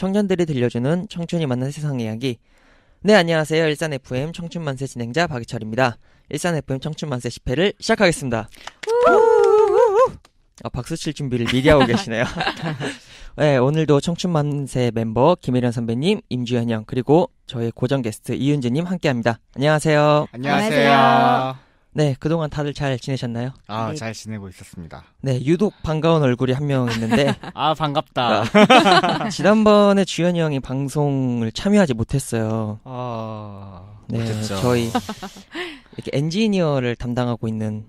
청년들이 들려주는 청춘이 만난 세상 이야기. 네, 안녕하세요. 일산 FM 청춘만세 진행자 박희철입니다. 일산 FM 청춘만세 10회를 시작하겠습니다. 박수 칠 준비를 미리 하고 계시네요. 네, 오늘도 청춘만세 멤버 김혜련 선배님, 임주현 형, 그리고 저희 고정 게스트 이윤주님 함께합니다. 안녕하세요. 안녕하세요. 네, 그동안 다들 잘 지내셨나요? 네. 잘 지내고 있었습니다. 네, 유독 반가운 얼굴이 한 명 있는데 반갑다. 지난번에 주현이 형이 방송을 참여하지 못했어요. 네, 못했죠. 저희 이렇게 엔지니어를 담당하고 있는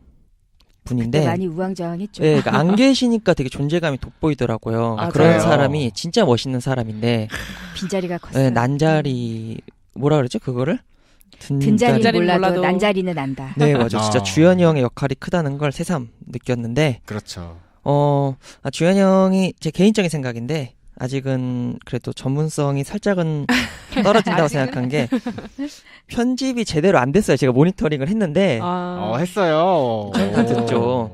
분인데 많이 우왕좌왕했죠. 네, 그러니까 안 계시니까 되게 존재감이 돋보이더라고요. 그런 그래요? 사람이 진짜 멋있는 사람인데 빈자리가 컸어요. 네, 난자리 뭐라 그러죠 그거를? 든자리 몰라도 난자리는 안다. 네, 맞아. 진짜 주현이 형의 역할이 크다는 걸 새삼 느꼈는데 그렇죠. 주현이 형이 제 개인적인 생각인데 아직은 그래도 전문성이 살짝은 떨어진다고 생각한 게 편집이 제대로 안 됐어요. 제가 모니터링을 했는데 했어요. 다 듣죠.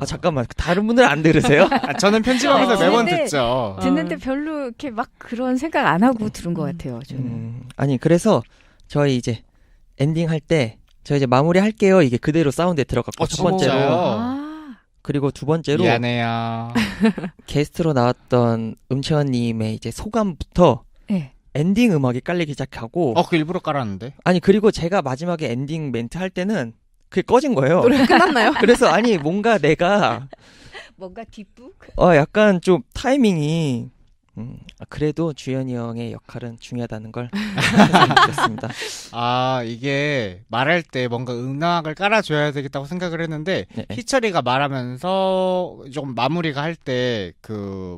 잠깐만, 다른 분들은 안 들으세요? 저는 편집하면서 매번 듣는데, 듣죠. 듣는데 별로 이렇게 막 그런 생각 안 하고 들은 것 같아요. 저는. 아니, 그래서 저희 이제 엔딩 할 때 저희 이제 마무리 할게요. 이게 그대로 사운드에 들어갔고 첫 번째로. 그리고 두 번째로 미안해요. 게스트로 나왔던 음채원님의 이제 소감부터 네. 엔딩 음악이 깔리기 시작하고 그 일부러 깔았는데? 아니 그리고 제가 마지막에 엔딩 멘트 할 때는 그게 꺼진 거예요. 노래 끝났나요? 그래서 아니 뭔가 내가 뭔가 뒷북? 약간 좀 타이밍이 그래도 주현이 형의 역할은 중요하다는 걸 느꼈습니다. 이게 말할 때 뭔가 음악을 깔아줘야 되겠다고 생각을 했는데 네. 희철이가 말하면서 좀 마무리가 할 때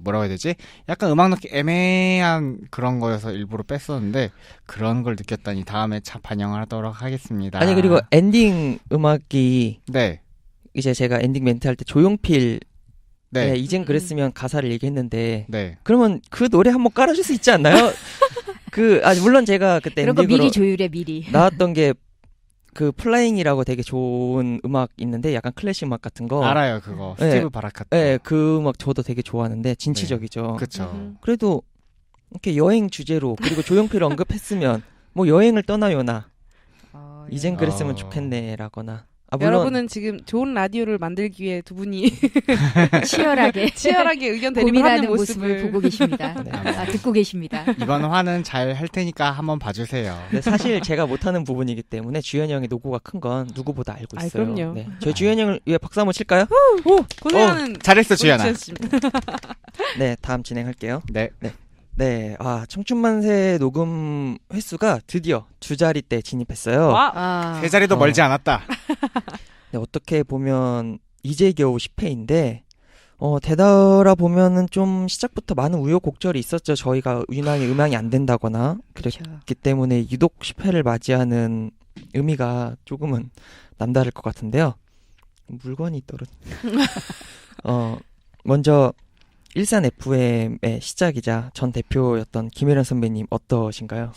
뭐라고 해야 되지? 약간 음악 넣기 애매한 그런 거여서 일부러 뺐었는데 그런 걸 느꼈다니 다음에 참 반영을 하도록 하겠습니다. 아니 그리고 엔딩 음악이 네. 이제 제가 엔딩 멘트 할 때 조용필 네. 이젠 그랬으면 가사를 얘기했는데 네. 그러면 그 노래 한번 깔아줄 수 있지 않나요? 물론 제가 그때 그런 거 엔딩으로 미리 조율해 미리. 나왔던 게 그 플라잉이라고 되게 좋은 음악 있는데 약간 클래식 음악 같은 거 알아요 그거 네. 스티브 바라카트. 네, 그 음악 저도 되게 좋아하는데 진취적이죠. 그렇죠. 그래도 이렇게 여행 주제로 그리고 조용필 언급했으면 뭐 여행을 떠나요나 이젠 그랬으면 좋겠네라거나 물론 여러분은 지금 좋은 라디오를 만들기 위해 두 분이 치열하게 의견 대립을 고민하는 하는 모습을 보고 계십니다. 네. 듣고 계십니다. 이번 화는 잘 할 테니까 한번 봐주세요. 네, 사실 제가 못하는 부분이기 때문에 주현이 형의 노고가 큰 건 누구보다 알고 있어요. 그럼요. 네. 저희 주현이 형을 위해 박수 한번 칠까요? 고생하는 잘했어 주연아. 네, 다음 진행할게요. 네. 네, 청춘만세 녹음 횟수가 드디어 두 자리대 진입했어요. 세 자리도 멀지 않았다. 네, 어떻게 보면 이제 겨우 10회인데 되돌아 보면은 좀 시작부터 많은 우여곡절이 있었죠. 저희가 유난히 음향이 안 된다거나 그랬기 때문에 유독 10회를 맞이하는 의미가 조금은 남다를 것 같은데요. 물건이 먼저 일산 FM의 시작이자 전 대표였던 김혜련 선배님 어떠신가요?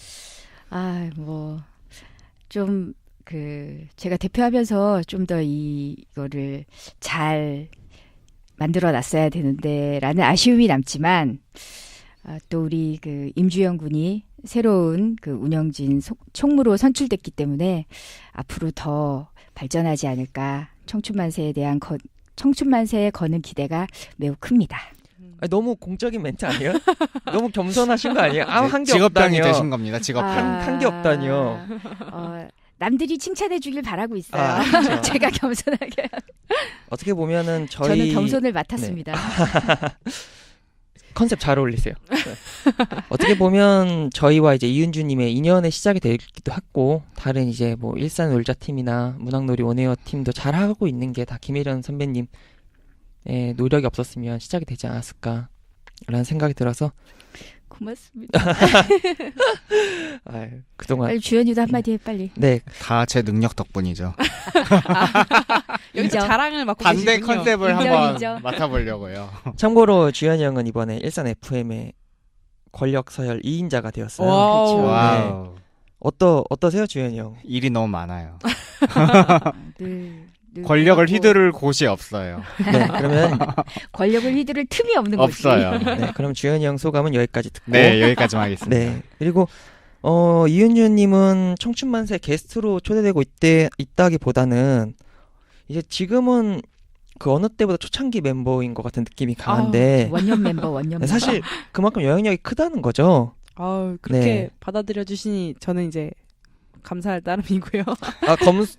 제가 대표하면서 좀 더 이거를 잘 만들어 놨어야 되는데라는 아쉬움이 남지만 또 우리 임주영 군이 새로운 운영진 총무로 선출됐기 때문에 앞으로 더 발전하지 않을까 청춘만세에 거는 기대가 매우 큽니다. 너무 공적인 멘트 아니에요? 너무 겸손하신 거 아니에요? 한 게 직업병이 없다니요. 되신 겁니다. 직업병. 한 게 없다니요. 남들이 칭찬해 주길 바라고 있어요. 그렇죠. 제가 겸손하게. 어떻게 보면은 저는 겸손을 맡았습니다. 네. 컨셉 잘 어울리세요. 네. 어떻게 보면 저희와 이제 이윤주님의 인연의 시작이 되기도 했고 다른 이제 뭐 일산 놀자 팀이나 문학놀이 원웨어 팀도 잘 하고 있는 게 다 김혜련 선배님 노력이 없었으면 시작이 되지 않았을까라는 생각이 들어서 고맙습니다. 그동안 빨리 주연이도 한마디 해 빨리. 네, 다 제 능력 덕분이죠. 여기서 자랑을 맡고 반대 계시군요. 컨셉을 한번 인정. 맡아보려고요. 참고로 주현이 형은 이번에 일산 FM의 권력 서열 2인자가 되었어요. 와우. 와우. 어떠세요, 주현이 형? 일이 너무 많아요. 권력을 하고 휘두를 곳이 없어요. 네, 그러면 권력을 휘두를 틈이 없는 거지. 없어요. 네, 그럼 주현이 형 소감은 여기까지 듣고 네, 여기까지만 하겠습니다. 네. 그리고 이윤주님은 청춘만세 게스트로 초대되고 있다기보다는 이제 지금은 그 어느 때보다 초창기 멤버인 것 같은 느낌이 강한데 원년 멤버, 원년 네, 멤버. 사실 그만큼 영향력이 크다는 거죠. 그렇게 네. 받아들여 주시니 저는 이제 감사할 따름이고요.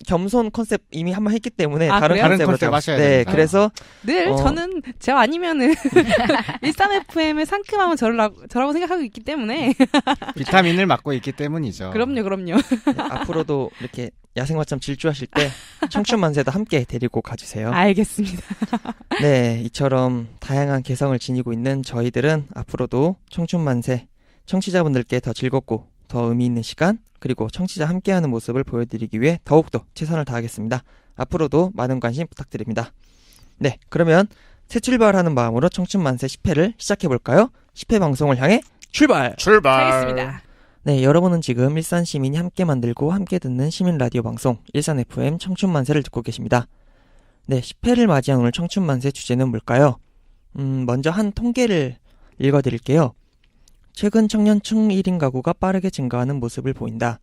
겸손 컨셉 이미 한 번 했기 때문에 아, 다른 그래요? 다른 컨셉으로 컨셉 하셔야 네, 됩니다. 그래서 늘 저는 저 아니면은 13FM의 상큼함은 저라고 생각하고 있기 때문에 비타민을 맞고 있기 때문이죠. 그럼요. 네, 앞으로도 이렇게 야생마처럼 질주하실 때 청춘만세도 함께 데리고 가주세요. 알겠습니다. 네, 이처럼 다양한 개성을 지니고 있는 저희들은 앞으로도 청춘만세 청취자분들께 더 즐겁고 더 의미 있는 시간 그리고 청취자 함께하는 모습을 보여드리기 위해 더욱더 최선을 다하겠습니다. 앞으로도 많은 관심 부탁드립니다. 네, 그러면 새 출발하는 마음으로 청춘만세 10회를 시작해볼까요? 10회 방송을 향해 출발! 하겠습니다. 네, 여러분은 지금 일산 시민이 함께 만들고 함께 듣는 시민 라디오 방송 일산 FM 청춘만세를 듣고 계십니다. 네, 10회를 맞이한 오늘 청춘만세 주제는 뭘까요? 먼저 한 통계를 읽어드릴게요. 최근 청년층 1인 가구가 빠르게 증가하는 모습을 보인다.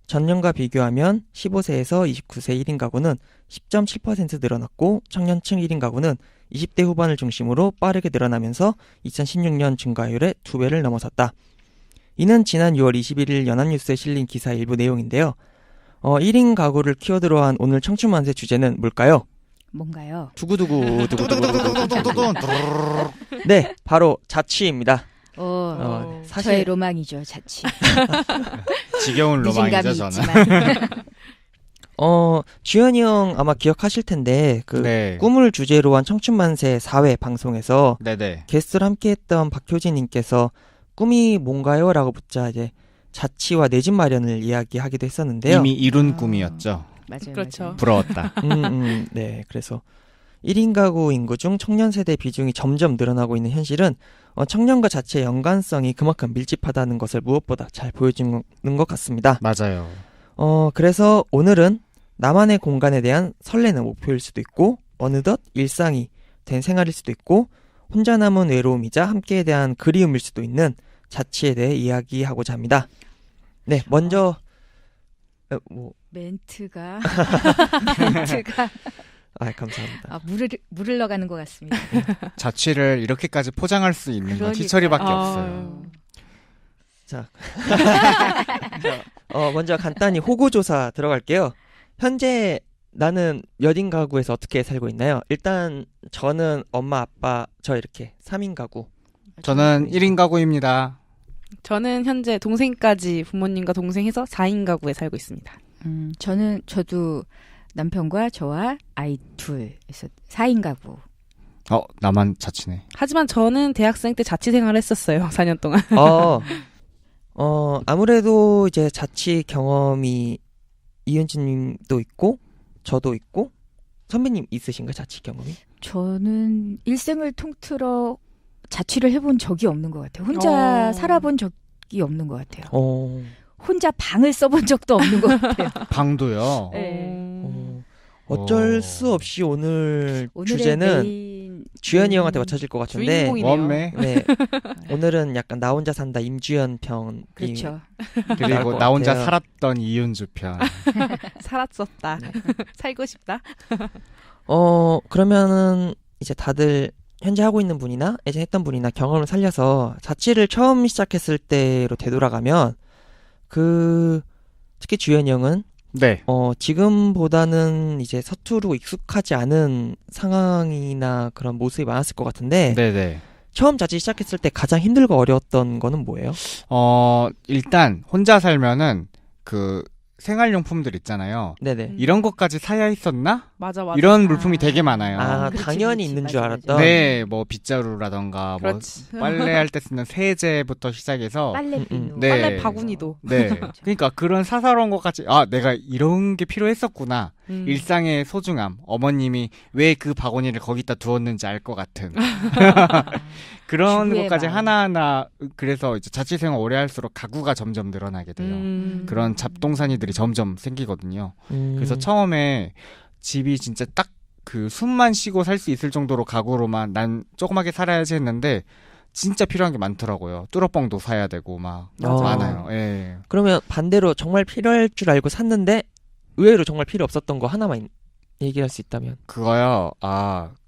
전년과 비교하면 15세에서 29세 1인 가구는 10.7% 늘어났고 청년층 1인 가구는 20대 후반을 중심으로 빠르게 늘어나면서 2016년 증가율의 2배를 넘어섰다. 이는 지난 6월 21일 연합뉴스에 실린 기사 일부 내용인데요. 1인 가구를 키워드로 한 오늘 청춘만세 주제는 뭘까요? 뭔가요? 두구두구. 네, 바로 자취입니다. 사실 저의 로망이죠, 자취. 지겨운 로망이죠, 미진감이 저는. 있지만. 주현이 형 아마 기억하실 텐데 그 네. 꿈을 주제로 한 청춘만세 4회 방송에서 네네. 게스트를 함께했던 박효진님께서 꿈이 뭔가요? 라고 묻자 이제 자취와 내 집 마련을 이야기하기도 했었는데요. 이미 이룬 꿈이었죠. 맞아요. 그렇죠. 맞아요. 부러웠다. 네, 그래서 1인 가구 인구 중 청년 세대 비중이 점점 늘어나고 있는 현실은 청년과 자취의 연관성이 그만큼 밀집하다는 것을 무엇보다 잘 보여주는 것 같습니다. 맞아요. 그래서 오늘은 나만의 공간에 대한 설레는 목표일 수도 있고 어느덧 일상이 된 생활일 수도 있고 혼자 남은 외로움이자 함께에 대한 그리움일 수도 있는 자취에 대해 이야기하고자 합니다. 네, 먼저 멘트가 감사합니다. 물을 흘러가는 것 같습니다. 자취를 이렇게까지 포장할 수 있는 건 그러니까요. 희철이밖에 없어요. 자, 먼저 간단히 호구조사 들어갈게요. 현재 나는 몇인 가구에서 어떻게 살고 있나요? 일단 저는 엄마, 아빠, 저 이렇게 3인 가구. 저는 1인 가구입니다. 저는 현재 동생까지 부모님과 동생 해서 4인 가구에 살고 있습니다. 저도 남편과 저와 아이 둘에서 4인 가구. 나만 자취네. 하지만 저는 대학생 때 자취 생활을 했었어요. 4년 동안. 아무래도 이제 자취 경험이 이은주님도 있고 저도 있고 선배님 있으신가요? 자취 경험이? 저는 일생을 통틀어 자취를 해본 적이 없는 것 같아요. 혼자 살아본 적이 없는 것 같아요. 혼자 방을 써본 적도 없는 것 같아요. 방도요. 네. 어쩔 수 없이 오늘 오늘의 주제는 메인 주현이 형한테 맞춰질 것 같은데 주인공이네요. 원매. 네. 오늘은 약간 나 혼자 산다 임주현 편 그렇죠. 나올 그리고 것 나 혼자 같아요. 살았던 이윤주 편. 살았었다. 살고 싶다. 그러면은 이제 다들 현재 하고 있는 분이나 예전 했던 분이나 경험을 살려서 자취를 처음 시작했을 때로 되돌아가면 특히 주현이 형은 네. 지금보다는 이제 서투르고 익숙하지 않은 상황이나 그런 모습이 많았을 것 같은데 네네. 처음 자취 시작했을 때 가장 힘들고 어려웠던 거는 뭐예요? 일단 혼자 살면은 그 생활용품들 있잖아요. 네네. 이런 것까지 사야 있었나? 맞아. 이런 물품이 되게 많아요. 그렇지, 당연히 그렇지. 있는 줄 맞아, 알았던. 네, 뭐 빗자루라던가 그렇지. 뭐 빨래할 때 쓰는 세제부터 시작해서 빨래 비누. 네. 빨래 바구니도. 네. 그러니까 그런 사사로운 것까지 내가 이런 게 필요했었구나. 일상의 소중함. 어머님이 왜 그 바구니를 거기다 두었는지 알 것 같은. 그런 주부의 것까지 마음. 하나하나 그래서 이제 자취생활 오래 할수록 가구가 점점 늘어나게 돼요. 그런 잡동사니들이 점점 생기거든요. 그래서 처음에 집이 진짜 딱 그 숨만 쉬고 살 수 있을 정도로 가구로만 난 조그맣게 살아야지 했는데 진짜 필요한 게 많더라고요. 뚜러뻥도 사야 되고 막 많아요. 예. 그러면 반대로 정말 필요할 줄 알고 샀는데 의외로 정말 필요 없었던 거 하나만 얘기할 수 있다면. 그거요.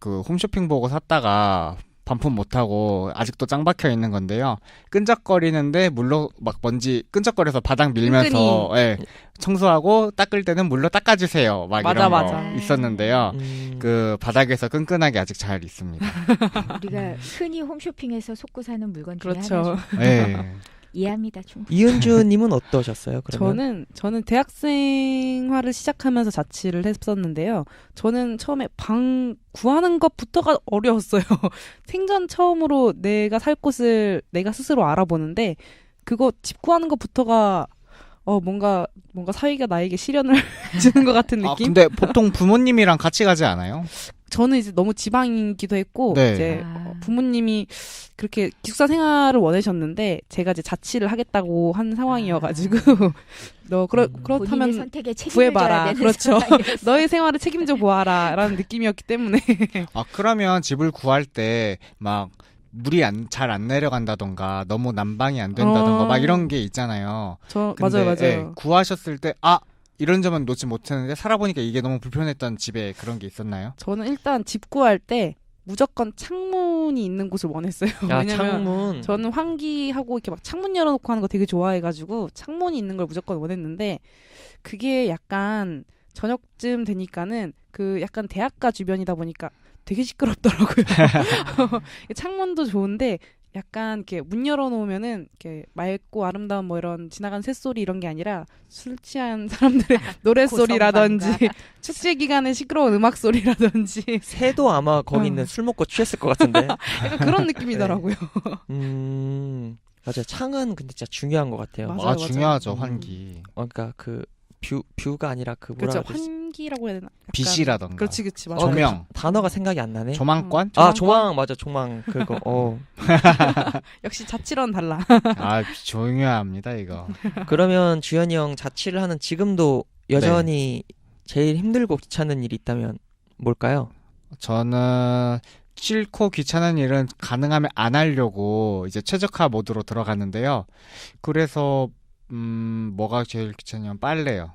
그 홈쇼핑 보고 샀다가 반품 못하고 아직도 짱 박혀 있는 건데요. 끈적거리는데 물로 막 먼지 끈적거려서 바닥 밀면서 예, 청소하고 닦을 때는 물로 닦아주세요. 막 맞아, 이런 맞아. 거 있었는데요. 그 바닥에서 끈끈하게 아직 잘 있습니다. 우리가 흔히 홈쇼핑에서 속고 사는 물건 중에 그렇죠. 하나죠. 예. 이해합니다. 충분히. 이은주님은 어떠셨어요? 그러면? 저는 대학 생활을 시작하면서 자취를 했었는데요. 저는 처음에 방 구하는 것부터가 어려웠어요. 생전 처음으로 내가 살 곳을 내가 스스로 알아보는데 그거 집 구하는 것부터가 뭔가 사위가 나에게 시련을 주는 것 같은 느낌? 근데 보통 부모님이랑 같이 가지 않아요? 저는 이제 너무 지방이기도 했고 네. 이제 부모님이 그렇게 기숙사 생활을 원하셨는데 제가 이제 자취를 하겠다고 한 상황이어가지고 너 본인의 그렇다면 선택에 책임을 구해봐라. 져야 되는 그렇죠. 상황이었어요. 너의 생활을 책임져 보아라라는 느낌이었기 때문에 그러면 집을 구할 때 막 물이 잘 안 내려간다던가 너무 난방이 안 된다던가 막 이런 게 있잖아요. 근데, 맞아요. 예, 구하셨을 때 이런 점은 놓지 못했는데 살아보니까 이게 너무 불편했던 집에 그런 게 있었나요? 저는 일단 집 구할 때 무조건 창문이 있는 곳을 원했어요. 왜냐면 창문. 저는 환기하고 이렇게 막 창문 열어놓고 하는 거 되게 좋아해가지고 창문이 있는 걸 무조건 원했는데 그게 약간 저녁쯤 되니까는 그 약간 대학가 주변이다 보니까 되게 시끄럽더라고요. 창문도 좋은데 약간 이렇게 문 열어놓으면은 이렇게 맑고 아름다운 뭐 이런 지나가는 새소리 이런 게 아니라 술 취한 사람들의 노랫소리라든지 축제 기간에 시끄러운 음악 소리라든지 새도 아마 거기 있는 술 먹고 취했을 것 같은데. 약간 그런 느낌이더라고요. 맞아요. 창은 근데 진짜 중요한 것 같아요. 맞아요. 중요하죠. 환기. 그러니까 그 뷰가 아니라 그 뭐라 그렇죠. 그러지? 환기라고 해야 되나? 약간 빛이라던가. 그렇지 맞아. 조명. 단어가 생각이 안 나네. 조망권? 조망 맞아. 조망 그거. 역시 자취런 달라. 중요합니다 이거. 그러면 주현이 형 자취를 하는 지금도 여전히 제일 힘들고 귀찮은 일이 있다면 뭘까요? 저는 싫고 귀찮은 일은 가능하면 안 하려고 이제 최적화 모드로 들어갔는데요. 그래서 뭐가 제일 귀찮냐면 빨래요.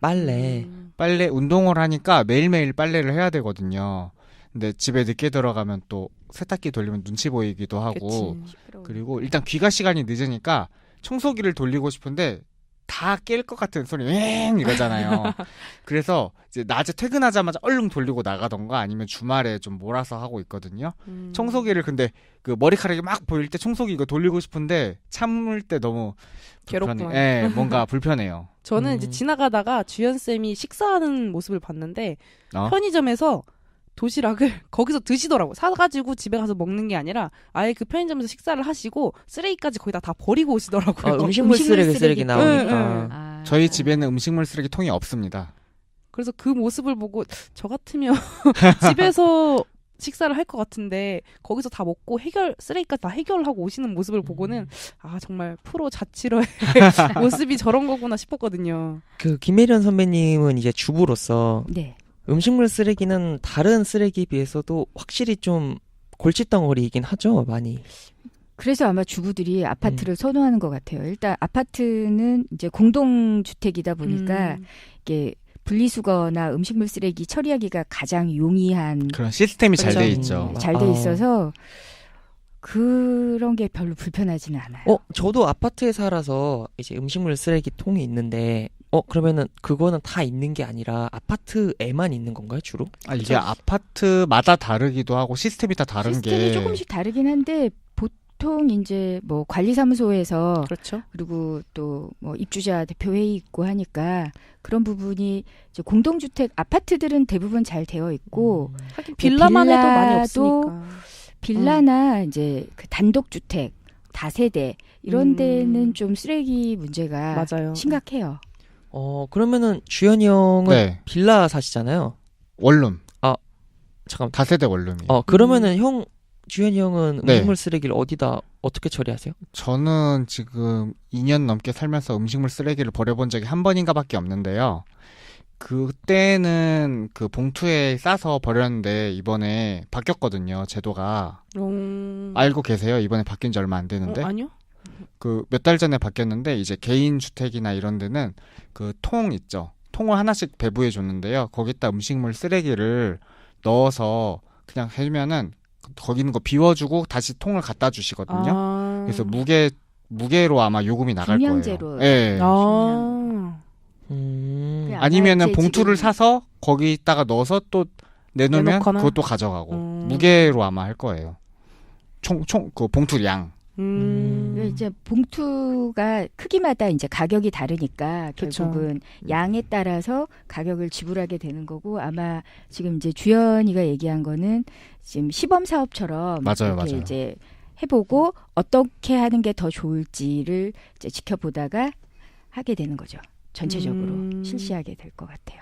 빨래. 빨래 운동을 하니까 매일매일 빨래를 해야 되거든요. 근데 집에 늦게 들어가면 또 세탁기 돌리면 눈치 보이기도 하고 그리고 일단 귀가 시간이 늦으니까 청소기를 돌리고 싶은데 다 깰 것 같은 소리 왱 이러잖아요. 그래서 이제 낮에 퇴근하자마자 얼른 돌리고 나가던가 아니면 주말에 좀 몰아서 하고 있거든요. 청소기를 근데 그 머리카락이 막 보일 때 청소기 이거 돌리고 싶은데 참을 때 너무 괴롭구나. 예, 뭔가 불편해요. 저는 이제 지나가다가 주연쌤이 식사하는 모습을 봤는데 편의점에서 도시락을 거기서 드시더라고요. 사가지고 집에 가서 먹는 게 아니라 아예 그 편의점에서 식사를 하시고 쓰레기까지 거의 다 버리고 오시더라고요. 음식물 쓰레기 나오니까. 저희 집에는 음식물 쓰레기 통이 없습니다. 그래서 그 모습을 보고 저 같으면 집에서 식사를 할 것 같은데 거기서 다 먹고 쓰레기까지 다 해결하고 오시는 모습을 보고는 정말 프로 자취러의 모습이 저런 거구나 싶었거든요. 그 김혜련 선배님은 이제 주부로서 음식물 쓰레기는 다른 쓰레기에 비해서도 확실히 좀 골칫덩어리이긴 하죠, 많이. 그래서 아마 주부들이 아파트를 선호하는 것 같아요. 일단 아파트는 이제 공동주택이다 보니까 이게 분리수거나 음식물 쓰레기 처리하기가 가장 용이한 그런 시스템이 잘 돼 있죠. 잘 돼 있어서 그런 게 별로 불편하지는 않아요. 저도 아파트에 살아서 이제 음식물 쓰레기 통이 있는데 그러면은 그거는 다 있는 게 아니라 아파트에만 있는 건가요, 주로? 이게 아파트마다 다르기도 하고 시스템이 다 다른 시스템이 조금씩 다르긴 한데 보통 이제 뭐 관리사무소에서 그렇죠. 그리고 또 뭐 입주자 대표회의 있고 하니까 그런 부분이 이제 공동주택 아파트들은 대부분 잘 되어 있고 하긴 빌라만 해도 많이 없으니까. 빌라나 이제 그 단독주택 다세대 이런 데는 좀 쓰레기 문제가 맞아요. 심각해요. 그러면은 주현이 형은 빌라 사시잖아요. 원룸. 잠깐. 다세대 원룸이에요. 그러면은 주현이 형은 음식물 쓰레기를 어떻게 처리하세요? 저는 지금 2년 넘게 살면서 음식물 쓰레기를 버려본 적이 한 번인가밖에 없는데요. 그때는 그 봉투에 싸서 버렸는데 이번에 바뀌었거든요, 제도가. 알고 계세요? 이번에 바뀐 지 얼마 안 되는데. 아니요. 그 몇 달 전에 바뀌었는데 이제 개인 주택이나 이런 데는 그 통 있죠. 통을 하나씩 배부해 줬는데요. 거기다 음식물 쓰레기를 넣어서 그냥 해주면은 거기 있는 거 비워주고 다시 통을 갖다 주시거든요. 그래서 무게로 아마 요금이 나갈 거예요. 중량제로. 예. 그게 아마 아니면은 이제 봉투를 지금 사서 거기다가 넣어서 또 내놓으면 내놓거나? 그것도 가져가고 무게로 아마 할 거예요. 총 그 봉투량. 이제 봉투가 크기마다 이제 가격이 다르니까 그쵸. 결국은 양에 따라서 가격을 지불하게 되는 거고 아마 지금 이제 주연이가 얘기한 거는 지금 시범 사업처럼 맞아요, 이렇게 맞아요. 이제 해보고 어떻게 하는 게 더 좋을지를 이제 지켜보다가 하게 되는 거죠. 전체적으로 실시하게 될 것 같아요.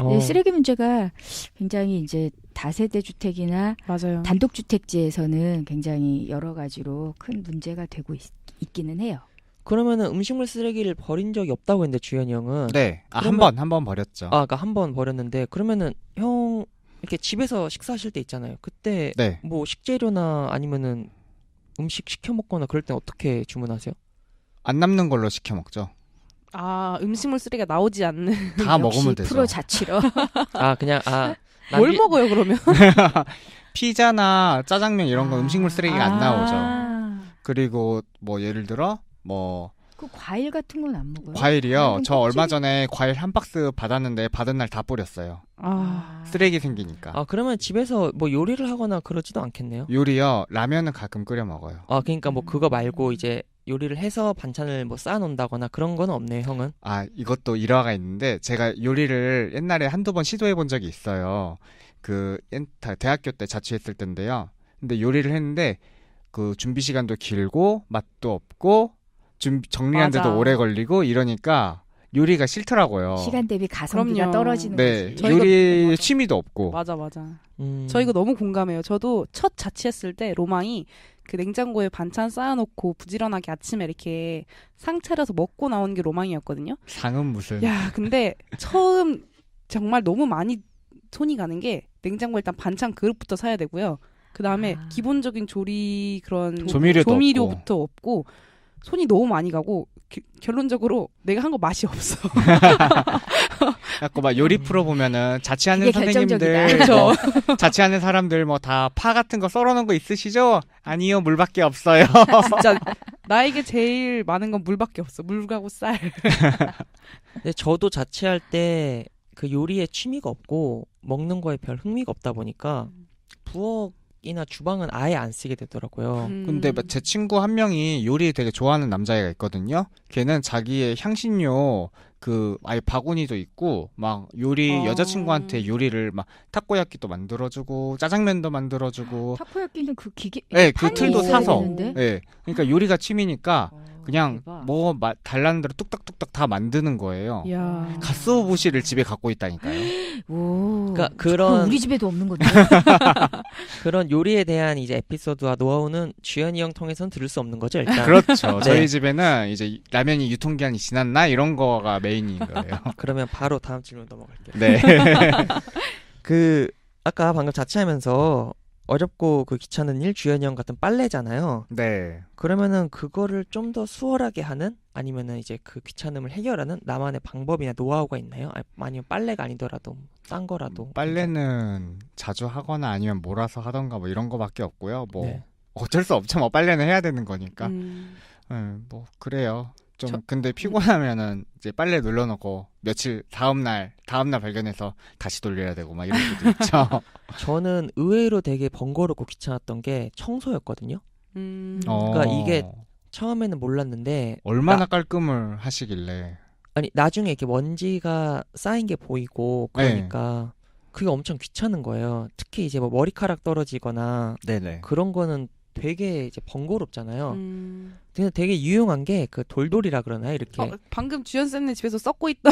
네, 쓰레기 문제가 굉장히 이제 다세대 주택이나 맞아요. 단독주택지에서는 굉장히 여러 가지로 큰 문제가 되고 있기는 해요. 그러면은 음식물 쓰레기를 버린 적이 없다고 했는데 주현이 형은 네. 그러면- 한 번 버렸죠. 그러니까 한 번 버렸는데 그러면은 형 이렇게 집에서 식사하실 때 있잖아요. 그때 네. 뭐 식재료나 아니면은 음식 시켜 먹거나 그럴 땐 어떻게 주문하세요? 안 남는 걸로 시켜 먹죠. 음식물 쓰레기가 나오지 않는. 다 역시 먹으면 되죠. 프로 자취로. 그냥 뭘 먹어요 그러면? 피자나 짜장면 이런 거 음식물 쓰레기가 안 나오죠. 아. 그리고 뭐 예를 들어 뭐 그 과일 같은 건 안 먹어요? 과일이요. 과일은 저 얼마 껍질이- 전에 과일 한 박스 받았는데 받은 날 다 뿌렸어요. 쓰레기 생기니까. 그러면 집에서 뭐 요리를 하거나 그러지도 않겠네요. 요리요. 라면은 가끔 끓여 먹어요. 그러니까 뭐 그거 말고 이제 요리를 해서 반찬을 뭐 쌓아놓는다거나 그런 건 없네요, 형은. 이것도 일화가 있는데 제가 요리를 옛날에 한두 번 시도해 본 적이 있어요. 대학교 때 자취했을 때인데요. 근데 요리를 했는데 그 준비 시간도 길고 맛도 없고 정리하는데도 맞아. 오래 걸리고 이러니까 요리가 싫더라고요. 시간 대비 가성비가 그럼요. 떨어지는 네, 거지. 저희가- 요리 맞아. 취미도 없고. 맞아. 저 저 이거 너무 공감해요. 저도 첫 자취했을 때 로망이 그 냉장고에 반찬 쌓아놓고 부지런하게 아침에 이렇게 상 차려서 먹고 나오는 게 로망이었거든요. 상은 무슨? 야, 근데 처음 정말 너무 많이 손이 가는 게 냉장고에 일단 반찬 그릇부터 사야 되고요. 그 다음에 기본적인 조리 그런 조미료도 없고 손이 너무 많이 가고 결론적으로 내가 한 거 맛이 없어. 갖고 막 요리 프로 보면은 자취하는 그게 선생님들, 결정적이다. 뭐 자취하는 사람들 뭐 다 파 같은 거 썰어놓은 거 있으시죠? 아니요, 물밖에 없어요. 진짜 나에게 제일 많은 건 물밖에 없어. 물하고 쌀. 근데 저도 자취할 때 그 요리에 취미가 없고 먹는 거에 별 흥미가 없다 보니까 부엌이나 주방은 아예 안 쓰게 되더라고요. 근데 제 친구 한 명이 요리 되게 좋아하는 남자애가 있거든요. 걔는 자기의 향신료 아예 바구니도 있고 막 요리 여자친구한테 요리를 막 타코야끼도 만들어주고 짜장면도 만들어주고. 타코야끼는 그 기계 네, 그 판이 틀도 있어야 사서. 되는데? 네, 그러니까 요리가 취미니까 그냥 대박. 뭐 달라는 대로 뚝딱뚝딱 다 만드는 거예요. 야. 가스오브시를 집에 갖고 있다니까요. 오. 그러니까 그건 우리 집에도 없는 건데. 그런 요리에 대한 이제 에피소드와 노하우는 주현이 형 통해서는 들을 수 없는 거죠, 일단. 그렇죠. 네. 저희 집에는 이제 라면이 유통기한이 지났나 이런 거가 메인인 거예요. 그러면 바로 다음 질문 넘어갈게요. 네. 아까 방금 자취하면서 어렵고 귀찮은 일 주현이 형 같은 빨래잖아요. 네. 그러면은 그거를 좀 더 수월하게 하는 아니면은 이제 그 귀찮음을 해결하는 나만의 방법이나 노하우가 있나요? 아니면 빨래가 아니더라도 딴 거라도. 빨래는 자주 하거나 아니면 몰아서 하던가 뭐 이런 거밖에 없고요. 뭐 네. 어쩔 수 없죠. 뭐 빨래는 해야 되는 거니까. 뭐 그래요. 좀 근데 피곤하면은 이제 빨래 눌러놓고 며칠 다음날 발견해서 다시 돌려야 되고 막 이런 것도 있죠. 저는 의외로 되게 번거롭고 귀찮았던 게 청소였거든요. 그러니까 이게 처음에는 몰랐는데 얼마나 깔끔을 하시길래. 나중에 이렇게 먼지가 쌓인 게 보이고 그러니까 그게 엄청 귀찮은 거예요. 특히 이제 뭐 머리카락 떨어지거나 네네. 그런 거는 되게 이제 번거롭잖아요. 근데 되게 유용한 게 그 돌돌이라 그러나요? 이렇게. 방금 주연 쌤네 집에서 썩고 있다.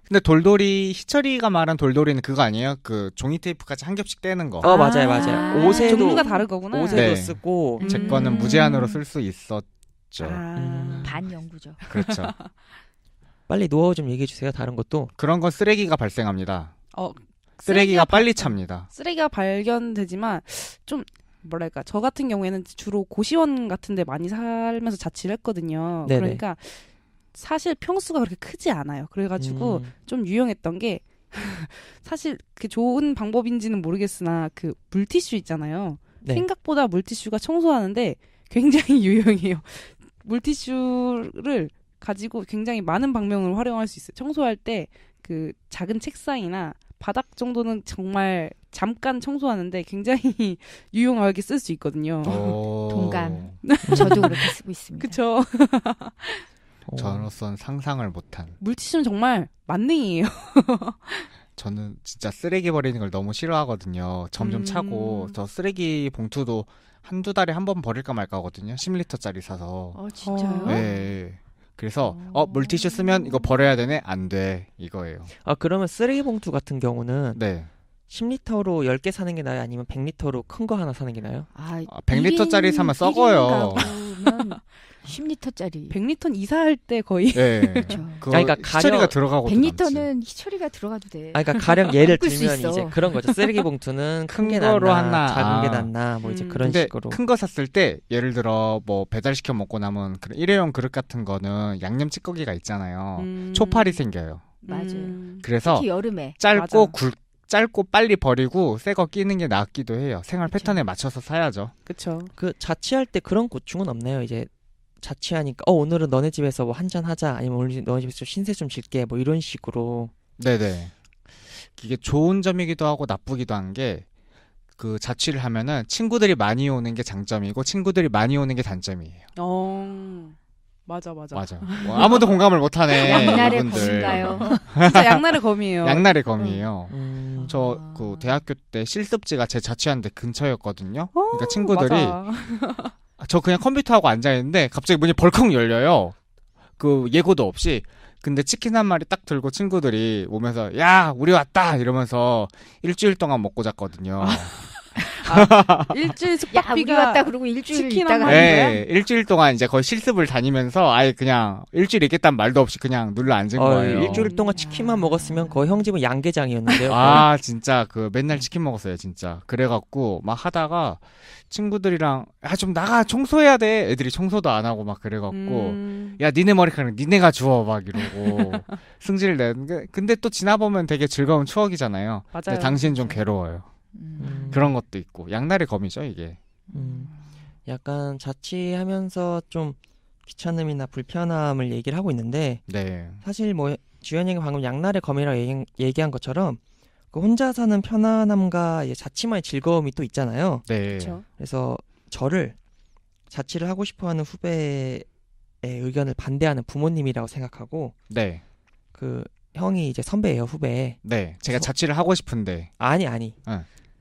근데 돌돌이 희철이가 말한 돌돌이는 그거 아니에요? 그 종이 테이프까지 한 겹씩 떼는 거. 맞아요. 옷에도 종류가 다른 거구나. 옷에도 네. 쓰고 제 거는 무제한으로 쓸 수 있었죠. 반영구죠. 그렇죠. 빨리 노하우 좀 얘기해 주세요. 다른 것도. 그런 건 쓰레기가 발생합니다. 쓰레기가 쓰레기가 빨리 찹니다. 쓰레기가 발견되지만 좀 뭐랄까 저 같은 경우에는 주로 고시원 같은데 많이 살면서 자취를 했거든요. 네네. 그러니까 사실 평수가 그렇게 크지 않아요. 그래가지고 좀 유용했던 게 사실 그 좋은 방법인지는 모르겠으나 그 물티슈 있잖아요. 네. 생각보다 물티슈가 청소하는데 굉장히 유용해요. 물티슈를 가지고 굉장히 많은 방면으로 활용할 수 있어요. 청소할 때 그 작은 책상이나 바닥 정도는 정말 잠깐 청소하는데 굉장히 유용하게 쓸 수 있거든요. 동감. 저도 그렇게 쓰고 있습니다. 그쵸. 저로선 상상을 못한. 물티슈는 정말 만능이에요. 저는 진짜 쓰레기 버리는 걸 너무 싫어하거든요. 점점 차고 저 쓰레기 봉투도 한두 달에 한 번 버릴까 말까 하거든요. 10리터짜리 사서. 진짜요? 네. 그래서 물티슈 쓰면 이거 버려야 되네? 안 돼. 이거예요. 아, 그러면 쓰레기 봉투 같은 경우는 네. 10리터로 10개 사는 게 나아요? 아니면 100리터로 큰 거 하나 사는 게 나아요? 100리터짜리 사면 썩어요. 10리터짜리. 100리터는 이사할 때 거의. 네. 그렇죠. 그러니까 희철이가 들어가고 100리터는 희철이가 들어가도 돼. 그러니까 가령 예를 바꿀 수 들면 있어. 이제 그런 거죠. 쓰레기 봉투는 큰 게 거로 낫나, 하나. 작은 게 낫나, 뭐 이제 그런 근데 식으로. 큰 거 샀을 때 예를 들어 뭐 배달시켜 먹고 남은 그런 일회용 그릇 같은 거는 양념 찌꺼기가 있잖아요. 초파리 생겨요. 맞아요. 그래서 특히 여름에. 짧고 빨리 버리고 새 거 끼는 게 낫기도 해요. 생활 그쵸. 패턴에 맞춰서 사야죠. 그쵸. 그 자취할 때 그런 고충은 없나요? 이제 자취하니까 오늘은 너네 집에서 뭐 한잔 하자, 아니면 오늘 너네 집에서 신세 좀 질게, 뭐 이런 식으로. 네네. 이게 좋은 점이기도 하고 나쁘기도 한 게 그 자취를 하면은 친구들이 많이 오는 게 장점이고 친구들이 많이 오는 게 단점이에요. 맞아. 맞아. 뭐 아무도 공감을 못하네. 양날의 이분들. 검인가요? 진짜 양날의 검이에요. 양날의 검이에요. 저 아. 그 대학교 때 실습지가 제 자취한 데 근처였거든요. 그러니까 친구들이 맞아. 저 그냥 컴퓨터하고 앉아있는데 갑자기 문이 벌컥 열려요. 그 예고도 없이. 근데 치킨 한 마리 딱 들고 친구들이 오면서 야 우리 왔다 이러면서 일주일 동안 먹고 잤거든요. 일주일 야, 우리 숙박비가 왔다 그러고 일주일 치킨 있다가 한 하는 마리? 거야? 네, 일주일 동안 이제 거의 실습을 다니면서 아예 그냥 일주일 있겠다는 말도 없이 그냥 눌러 앉은 거예요. 일주일 동안 치킨만 먹었으면 거의 형 집은 양계장이었는데요. 아 진짜 그 맨날 치킨 먹었어요 진짜. 그래갖고 막 하다가 친구들이랑 야 좀 나가 청소해야 돼. 애들이 청소도 안 하고 막 그래갖고 야 니네 머리카락 니네가 주워 막 이러고 승질 내는. 근데 또 지나보면 되게 즐거운 추억이잖아요. 맞아요. 근데 당신 좀 괴로워요. 그런 것도 있고 양날의 검이죠 이게. 약간 자취하면서 좀 귀찮음이나 불편함을 얘기를 하고 있는데 네. 사실 뭐 주현이가 방금 양날의 검이라고 얘기한 것처럼 그 혼자 사는 편안함과 이제 자취만의 즐거움이 또 있잖아요. 네. 그렇죠. 그래서 저를 자취를 하고 싶어하는 후배의 의견을 반대하는 부모님이라고 생각하고 네. 그 형이 이제 선배예요, 후배. 네. 제가 자취를 하고 싶은데. 아니.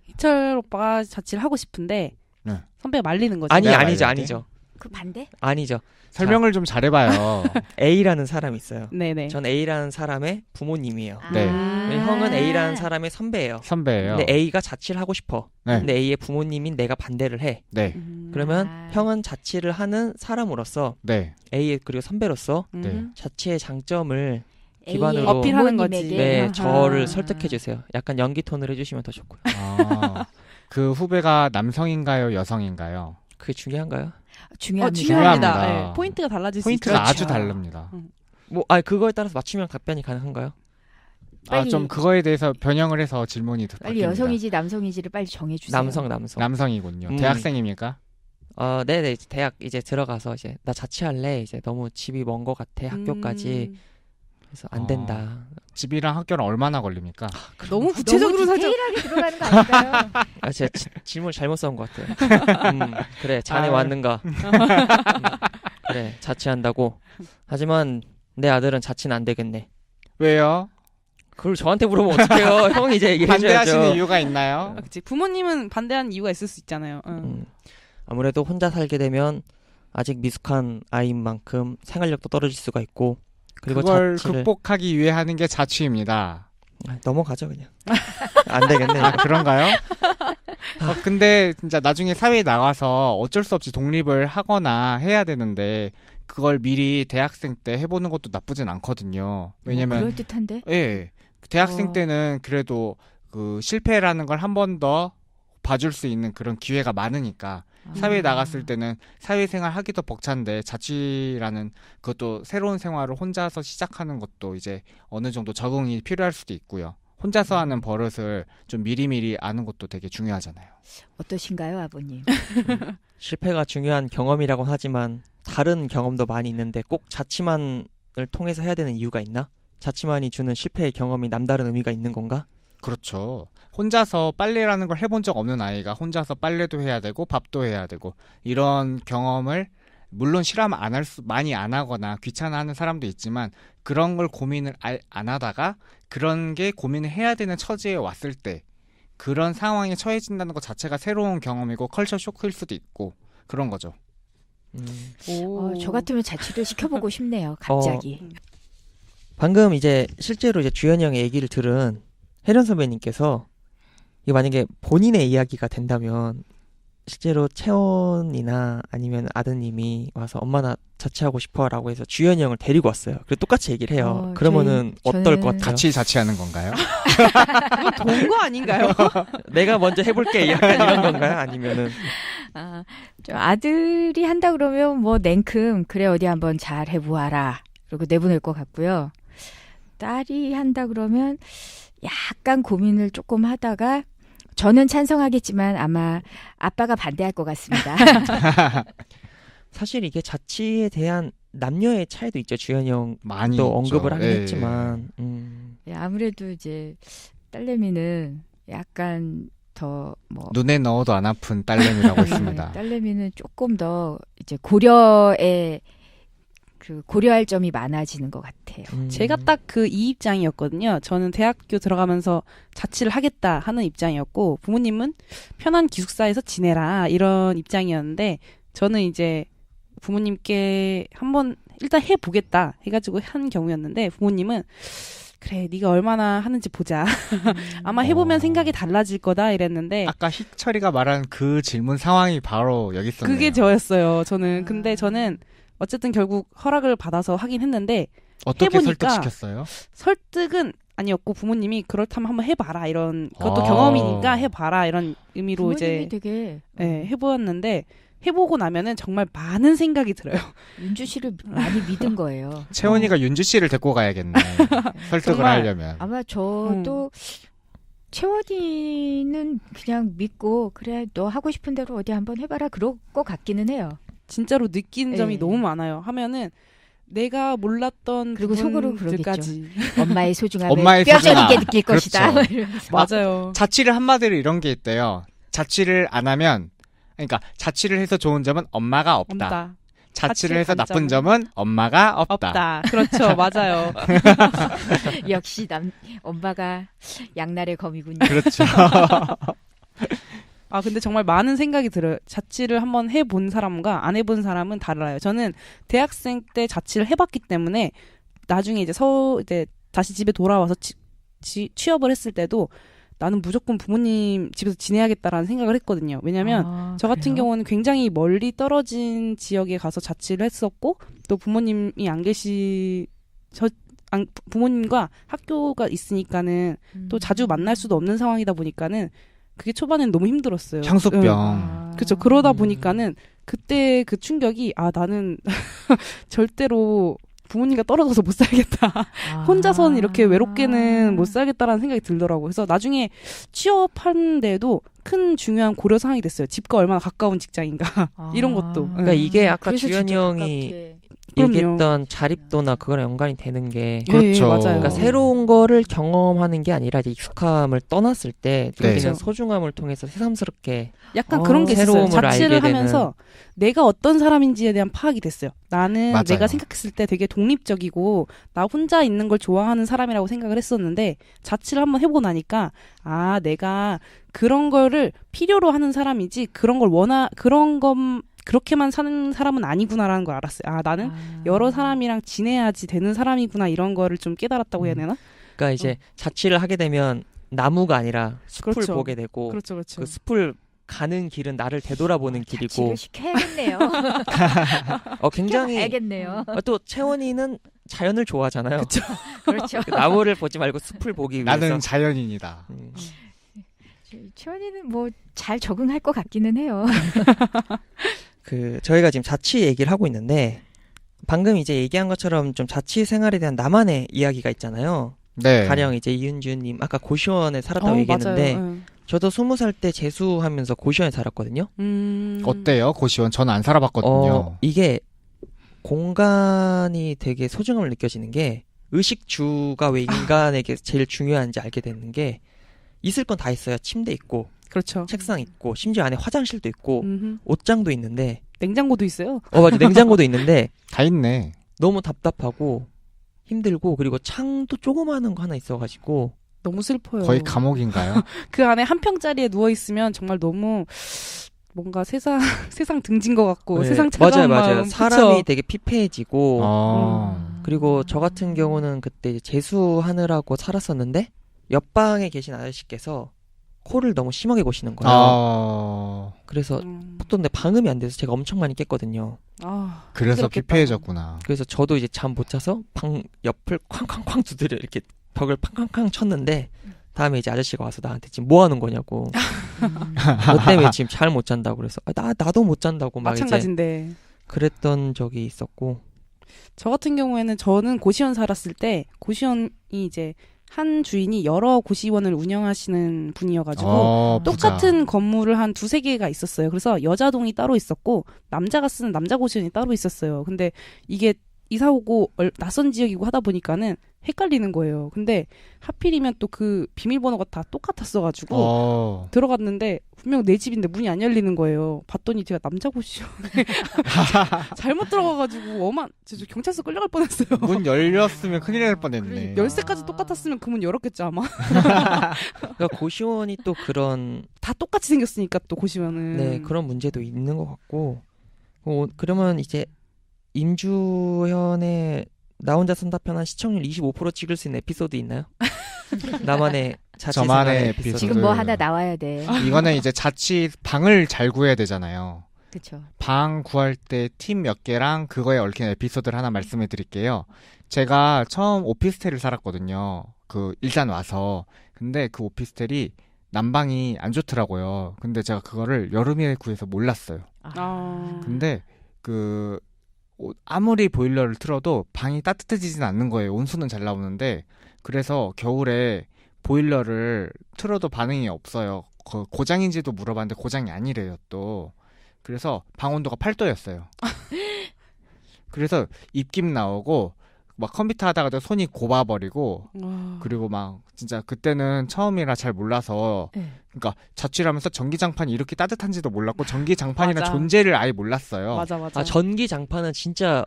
희철 오빠가 자취를 하고 싶은데 네. 선배가 말리는 거죠. 내가 아니죠. 말려야 돼? 아니죠. 그 반대? 아니죠. 설명을 좀 잘해봐요. A라는 사람이 있어요. 네네. 전 A라는 사람의 부모님이에요. 네. 형은 A라는 사람의 선배예요. 선배예요. 근데 A가 자취를 하고 싶어. 네. 근데 A의 부모님인 내가 반대를 해. 네. 그러면 형은 자취를 하는 사람으로서 네. A의 그리고 선배로서 네. 자취의 장점을 A의 기반으로 어필하는 거지. 부모님에게. 네, 아하. 저를 설득해 주세요. 약간 연기 톤을 해주시면 더 좋고요. 아, 그 후배가 남성인가요, 여성인가요? 그게 중요한가요? 중요합니다. 중요합니다. 네, 포인트가 달라질 수 포인트가 있죠. 아주 다릅니다. 뭐, 그거에 따라서 맞춤형 답변이 가능한가요? 빨리- 좀 그거에 대해서 변형을 해서 질문이 빨리 바뀝니다. 여성이지 남성이지를 빨리 정해주세요. 남성. 남성이군요. 대학생입니까? 네네. 대학 이제 들어가서 이제 나 자취할래. 이제 너무 집이 먼 것 같아. 학교까지. 그래서 안 된다. 집이랑 학교는 얼마나 걸립니까? 너무 구체적으로 너무 살짝 디테일하게 들어가는 거 아닐까요? 제가 질문 잘못 써온 것 같아요. 그래, 자네 왔는가? 그래, 자취한다고. 하지만 내 아들은 자취는 안 되겠네. 왜요? 그걸 저한테 물어보면 어떡해요? 형이 이제 얘기를 해줘야죠. 반대하시는 이유가 있나요? 그치. 부모님은 반대하는 이유가 있을 수 있잖아요. 아무래도 혼자 살게 되면 아직 미숙한 아이인 만큼 생활력도 떨어질 수가 있고 그리고 그걸 자취를 극복하기 위해 하는 게 자취입니다. 넘어가죠 그냥. 안 되겠네. 아, 그런가요? 근데 진짜 나중에 사회에 나가서 어쩔 수 없이 독립을 하거나 해야 되는데 그걸 미리 대학생 때 해보는 것도 나쁘진 않거든요. 왜냐면 그럴 듯한데. 예, 대학생 어. 때는 그래도 그 실패라는 걸 한 번 더 봐줄 수 있는 그런 기회가 많으니까 사회에 나갔을 때는 사회생활 하기도 벅찬데 자취라는 그것도 새로운 생활을 혼자서 시작하는 것도 이제 어느 정도 적응이 필요할 수도 있고요. 혼자서 하는 버릇을 좀 미리미리 아는 것도 되게 중요하잖아요. 어떠신가요, 아버님? 실패가 중요한 경험이라고 하지만 다른 경험도 많이 있는데 꼭 자취만을 통해서 해야 되는 이유가 있나? 자취만이 주는 실패의 경험이 남다른 의미가 있는 건가? 그렇죠. 혼자서 빨래라는 걸 해본 적 없는 아이가 혼자서 빨래도 해야 되고 밥도 해야 되고 이런 경험을 물론 싫어하면 많이 안 하거나 귀찮아하는 사람도 있지만 그런 걸 고민을 안 하다가 그런 게 고민을 해야 되는 처지에 왔을 때 그런 상황에 처해진다는 것 자체가 새로운 경험이고 컬처 쇼크일 수도 있고 그런 거죠. 저 같으면 자취를 시켜보고 싶네요. 갑자기. 방금 이제 실제로 이제 주현이 형의 얘기를 들은 혜련 선배님께서 이게 만약에 본인의 이야기가 된다면 실제로 채원이나 아니면 아드님이 와서 엄마 나 자취하고 싶어라고 해서 주현이 형을 데리고 왔어요. 그리고 똑같이 얘기를 해요. 그러면은 어떨 저는 것 같아요? 같이 자취하는 건가요? 그건 동거 아닌가요? 내가 먼저 해볼게 약간 이런 건가요? 아니면은 저 아들이 한다 그러면 뭐 냉큼 그래 어디 한번 잘 해보아라. 그리고 내보낼 것 같고요. 딸이 한다 그러면 약간 고민을 조금 하다가 저는 찬성하겠지만 아마 아빠가 반대할 것 같습니다. 사실 이게 자취에 대한 남녀의 차이도 있죠. 주현이 형도 많이 있죠. 언급을 하긴 예. 했지만 아무래도 이제 딸내미는 약간 더 뭐 눈에 넣어도 안 아픈 딸내미라고 있습니다. 딸내미는 조금 더 이제 고려할 점이 많아지는 것 같아요. 제가 딱 그 이 입장이었거든요. 저는 대학교 들어가면서 자취를 하겠다 하는 입장이었고 부모님은 편한 기숙사에서 지내라 이런 입장이었는데 저는 이제 부모님께 한번 일단 해보겠다 해가지고 한 경우였는데 부모님은 그래 네가 얼마나 하는지 보자. 아마 해보면 생각이 달라질 거다 이랬는데 아까 희철이가 말한 그 질문 상황이 바로 여기 있었네요. 그게 저였어요. 저는 근데 저는 어쨌든 결국 허락을 받아서 하긴 했는데 어떻게 해보니까 설득시켰어요? 설득은 아니었고 부모님이 그렇다면 한번 해봐라 이런 그것도 아. 경험이니까 해봐라 이런 의미로 부모님이 이제 되게 해보았는데 해보고 나면은 정말 많은 생각이 들어요. 윤주 씨를 많이 믿은 거예요. 채원이가 윤주 씨를 데리고 가야겠네. 설득을 정말 하려면. 아마 저도 채원이는 그냥 믿고 그래 너 하고 싶은 대로 어디 한번 해봐라 그럴 것 같기는 해요. 진짜로 느낀 점이 네. 너무 많아요. 하면은 내가 몰랐던 그리고 속으로 부분들까지 엄마의 소중함을 엄마의 뼈저리게 소중함. 느낄 것이다. 그렇죠. 이러면서. 맞아요. 자취를 한마디로 이런 게 있대요. 자취를 안 하면 그러니까 자취를 해서 좋은 점은 엄마가 없다. 없다. 자취를 자취의 해서 나쁜 단점은 점은 엄마가 없다. 없다. 그렇죠. 맞아요. 역시 엄마가 양날의 검이군요. 그렇죠. 아 근데 정말 많은 생각이 들어요. 자취를 한번 해본 사람과 안 해본 사람은 달라요. 저는 대학생 때 자취를 해봤기 때문에 나중에 이제 다시 집에 돌아와서 취업을 했을 때도 나는 무조건 부모님 집에서 지내야겠다라는 생각을 했거든요. 왜냐면 저 같은 그래요? 경우는 굉장히 멀리 떨어진 지역에 가서 자취를 했었고 또 부모님이 안 계시 부모님과 학교가 있으니까는 또 자주 만날 수도 없는 상황이다 보니까는 그게 초반엔 너무 힘들었어요. 향수병. 그렇죠. 그러다 보니까는 그때 그 충격이 나는 절대로 부모님과 떨어져서 못 살겠다. 혼자서는 이렇게 외롭게는 못 살겠다라는 생각이 들더라고요. 그래서 나중에 취업하는데도 큰 중요한 고려 사항이 됐어요. 집과 얼마나 가까운 직장인가 이런 것도. 그러니까 이게 아까 그래서 주현이 진짜 형이 가깝게. 얘기했던 자립도나 그거랑 연관이 되는 게 그렇죠. 맞아요. 그러니까 새로운 거를 경험하는 게 아니라 이제 익숙함을 떠났을 때 네. 느끼는 소중함을 통해서 새삼스럽게 약간 그런 게 있어요. 새로움을 자취를 알게 하면서 내가 어떤 사람인지에 대한 파악이 됐어요. 나는 맞아요. 내가 생각했을 때 되게 독립적이고 나 혼자 있는 걸 좋아하는 사람이라고 생각을 했었는데 자취를 한번 해보고 나니까 내가 그런 거를 필요로 하는 사람이지 그런 그렇게만 사는 사람은 아니구나라는 걸 알았어요. 나는 여러 사람이랑 지내야지 되는 사람이구나 이런 거를 좀 깨달았다고 해야 되나? 그러니까 이제 자취를 하게 되면 나무가 아니라 숲을 그렇죠. 보게 되고 그렇죠. 그 숲을 가는 길은 나를 되돌아보는 길이고 자취를 시켜야겠네요. 굉장히 알겠네요. 또 채원이는 자연을 좋아하잖아요. 그렇죠. 나무를 보지 말고 숲을 보기 위해서. 나는 자연인이다. 채원이는 뭐 잘 적응할 것 같기는 해요. 저희가 지금 자취 얘기를 하고 있는데 방금 이제 얘기한 것처럼 좀 자취 생활에 대한 나만의 이야기가 있잖아요. 네. 가령 이제 이윤주님 아까 고시원에 살았다고 얘기했는데 맞아요. 응. 저도 20살 때 재수하면서 고시원에 살았거든요. 어때요? 고시원 저는 안 살아봤거든요. 이게 공간이 되게 소중함을 느껴지는 게 의식주가 왜 인간에게 제일 중요한지 알게 되는 게 있을 건 다 있어요. 침대 있고 그렇죠. 책상 있고 심지어 안에 화장실도 있고 음흠. 옷장도 있는데 냉장고도 있어요. 맞아 냉장고도 있는데 다 있네. 너무 답답하고 힘들고 그리고 창도 조그마한 거 하나 있어가지고 너무 슬퍼요. 거의 감옥인가요? 그 안에 한 평짜리에 누워 있으면 정말 너무 뭔가 세상 등진 것 같고 네, 세상 차가운 맞아요. 마음. 사람이 그쵸? 되게 피폐해지고 그리고 저 같은 음. 경우는 그때 이제 재수하느라고 살았었는데 옆방에 계신 아저씨께서 코를 너무 심하게 고시는 거예요. 그래서 또 근데 방음이 안 돼서 제가 엄청 많이 깼거든요. 그래서 힘들었겠다. 피폐해졌구나. 그래서 저도 이제 잠 못 자서 방 옆을 쾅쾅쾅 두드려 이렇게 벽을 팡쾅쾅 쳤는데 다음에 이제 아저씨가 와서 나한테 지금 뭐 하는 거냐고. 너 때문에 지금 잘 못 잔다고 그래서 나도 못 잔다고 막 이제 마찬가지인데. 그랬던 적이 있었고. 저 같은 경우에는 저는 고시원 살았을 때 고시원이 이제 한 주인이 여러 고시원을 운영하시는 분이어가지고 똑같은 건물을 한 2-3개가 있었어요. 그래서 여자동이 따로 있었고 남자가 쓰는 남자 고시원이 따로 있었어요. 근데 이게 이사 오고 낯선 지역이고 하다 보니까는 헷갈리는 거예요. 근데 하필이면 또 그 비밀번호가 다 똑같았어가지고 들어갔는데 분명 내 집인데 문이 안 열리는 거예요. 봤더니 제가 남자 고시원에 잘못 들어가가지고 저 경찰서 끌려갈 뻔했어요. 문 열렸으면 큰일 날 뻔했네. 열쇠까지 똑같았으면 그 문 열었겠죠 아마. 그러니까 고시원이 또 그런 다 똑같이 생겼으니까 또 고시원은. 네 그런 문제도 있는 것 같고. 그러면 이제 임주현의 나 혼자 산다 편한 시청률 25% 찍을 수 있는 에피소드 있나요? 나만의 자취 저만의 생활 에피소드. 지금 뭐 하나 나와야 돼. 이거는 이제 자취 방을 잘 구해야 되잖아요. 그렇죠. 방 구할 때 팀 몇 개랑 그거에 얽힌 에피소드를 하나 말씀해 드릴게요. 제가 처음 오피스텔을 살았거든요. 일단 와서. 근데 그 오피스텔이 난방이 안 좋더라고요. 근데 제가 그거를 여름에 구해서 몰랐어요. 근데 아무리 보일러를 틀어도 방이 따뜻해지진 않는 거예요. 온수는 잘 나오는데. 그래서 겨울에 보일러를 틀어도 반응이 없어요. 고장인지도 물어봤는데 고장이 아니래요 또. 그래서 방 온도가 8도였어요. 그래서 입김 나오고 막 컴퓨터 하다가도 손이 고봐버리고 그리고 막 진짜 그때는 처음이라 잘 몰라서 그러니까 자취하면서 전기장판이 이렇게 따뜻한지도 몰랐고 전기장판이라는 맞아. 존재를 아예 몰랐어요. 맞아. 전기장판은 진짜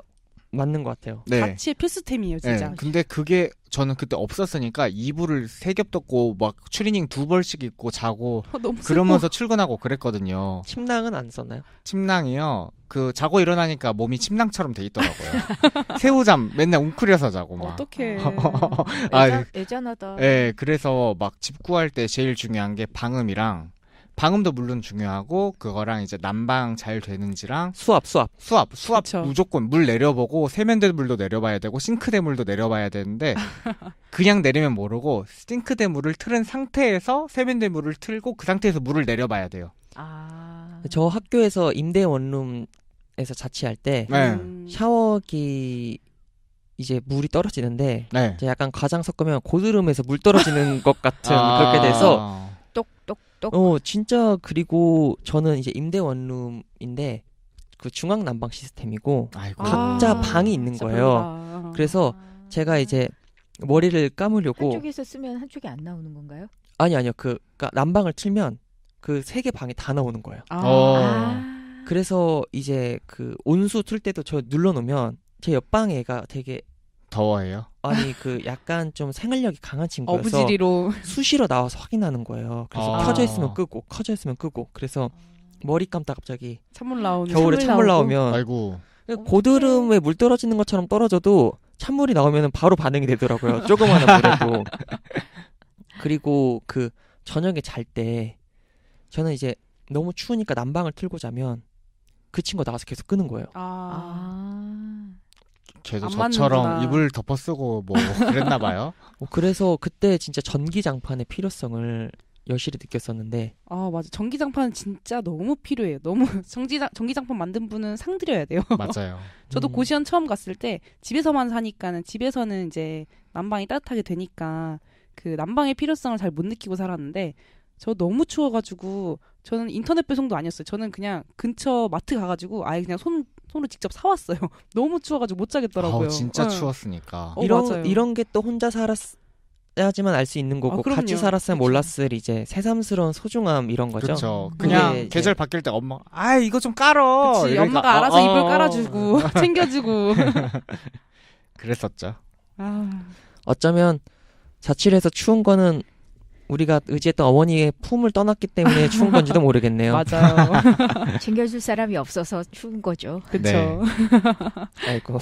맞는 것 같아요. 네. 자취의 필수템이에요 진짜. 네. 근데 그게 저는 그때 없었으니까 이불을 3겹 덮고 막 추리닝 2벌씩 입고 자고 너무 슬퍼. 그러면서 출근하고 그랬거든요. 침낭은 안 썼나요? 침낭이요. 자고 일어나니까 몸이 침낭처럼 돼 있더라고요. 새우잠 맨날 웅크려서 자고 막. 어떡해. 애잔하다. 네, 그래서 막 집 구할 때 제일 중요한 게 방음도 물론 중요하고 그거랑 이제 난방 잘 되는지랑 수압. 그쵸. 무조건 물 내려보고 세면대 물도 내려봐야 되고 싱크대 물도 내려봐야 되는데 그냥 내리면 모르고 싱크대 물을 틀은 상태에서 세면대 물을 틀고 그 상태에서 물을 내려봐야 돼요. 저 학교에서 임대 원룸에서 자취할 때 네. 샤워기 이제 물이 떨어지는데 네. 이제 약간 과장 섞으면 고드름에서 물 떨어지는 것 같은 그렇게 돼서 똑똑똑. 진짜. 그리고 저는 이제 임대 원룸인데 그 중앙 난방 시스템이고 아이고. 각자 방이 있는 진짜 거예요. 별로다. 그래서 제가 이제 머리를 감으려고 한쪽에서 쓰면 한쪽이 안 나오는 건가요? 아니요. 그러니까 난방을 틀면 그 3개 방이 다 나오는 거예요. 그래서 이제 그 온수 틀 때도 저 눌러놓으면 제 옆방 애가 되게 더워해요? 약간 좀 생활력이 강한 친구여서 어부지리로. 수시로 나와서 확인하는 거예요. 그래서 켜져 있으면 끄고 켜져 있으면 끄고. 그래서 머리 감다 갑자기 찬물 나오는. 겨울에 찬물 나오면 아이고. 고드름에 물 떨어지는 것처럼 떨어져도 찬물이 나오면 바로 반응이 되더라고요. 조그마한 물에도. 그리고 저녁에 잘 때 저는 이제 너무 추우니까 난방을 틀고 자면 그 친구가 나가서 계속 끄는 거예요. 걔도 안 저처럼 맞는구나. 이불 덮어 쓰고 뭐 그랬나 봐요. 그래서 그때 진짜 전기장판의 필요성을 여실히 느꼈었는데 아, 맞아. 전기장판은 진짜 너무 필요해요. 너무 전기장판 만든 분은 상 드려야 돼요. 맞아요. 저도 음. 고시원 처음 갔을 때 집에서만 사니까는 집에서는 이제 난방이 따뜻하게 되니까 그 난방의 필요성을 잘 못 느끼고 살았는데 저 너무 추워가지고 저는 인터넷 배송도 아니었어요. 저는 그냥 근처 마트 가가지고 아예 그냥 손으로 직접 사왔어요. 너무 추워가지고 못 자겠더라고요. 진짜 응. 추웠으니까. 맞아요. 이런 게 또 혼자 살았야지만 알 수 있는 거고 그럼요. 같이 살았으면 그쵸. 몰랐을 이제 새삼스러운 소중함 이런 거죠. 그렇죠. 그게 그냥 이제 계절 바뀔 때 엄마 이거 좀 깔어. 그치, 이러니까, 엄마가 알아서 이불 깔아주고 챙겨주고. 그랬었죠. 아, 어쩌면 자취해서 추운 거는 우리가 의지했던 어머니의 품을 떠났기 때문에 추운 건지도 모르겠네요. 맞아요. 챙겨줄 사람이 없어서 추운 거죠. 그쵸. 네. 아이고.